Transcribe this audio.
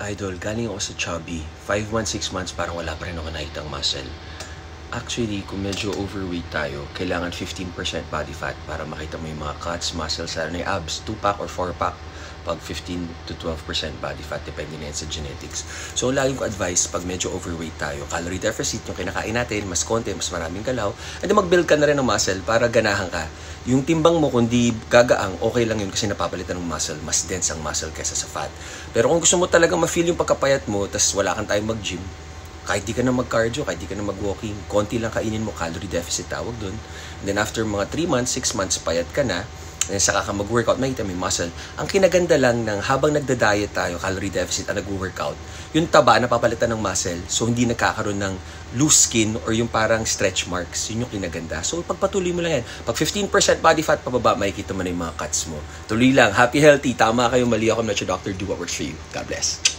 Idol, galing ako sa chubby. 5 months, 6 months, parang wala pa rin ako nakitang muscle. Actually, kung medyo overweight tayo, kailangan 15% body fat para makita mo yung mga cuts, muscles, lalo na yung abs, 2-pack or 4-pack. Pag 15 to 12% body fat, depende na yan sa genetics. So, lagi ko advice, pag medyo overweight tayo, calorie deficit, yung kinakain natin, mas konti, mas maraming galaw, and then mag-build ka na rin ng muscle para ganahan ka. Yung timbang mo, kung di gagaang, okay lang yun kasi napapalitan ng muscle, mas dense ang muscle kaysa sa fat. Pero kung gusto mo talagang ma-feel yung pagkapayat mo, tas wala kang time mag-gym, kahit di ka na mag-cardio, kahit di ka na mag-walking, konti lang kainin mo, calorie deficit tawag dun. And then after mga 3 months, 6 months, payat ka na, and saka ka mag-workout, makita mo yung muscle. Ang kinaganda lang ng habang nagda-diet tayo, calorie deficit, at nag-workout, yung taba napapalitan ng muscle, so hindi nagkakaroon ng loose skin or yung parang stretch marks. Yun yung kinaganda. So pagpatuloy mo lang yan. Pag 15% body fat pababa, makikita mo na yung mga cuts mo. Tuloy lang. Happy, healthy. Tama kayo, mali ako. I'm not your doctor. Do what works for you. God bless.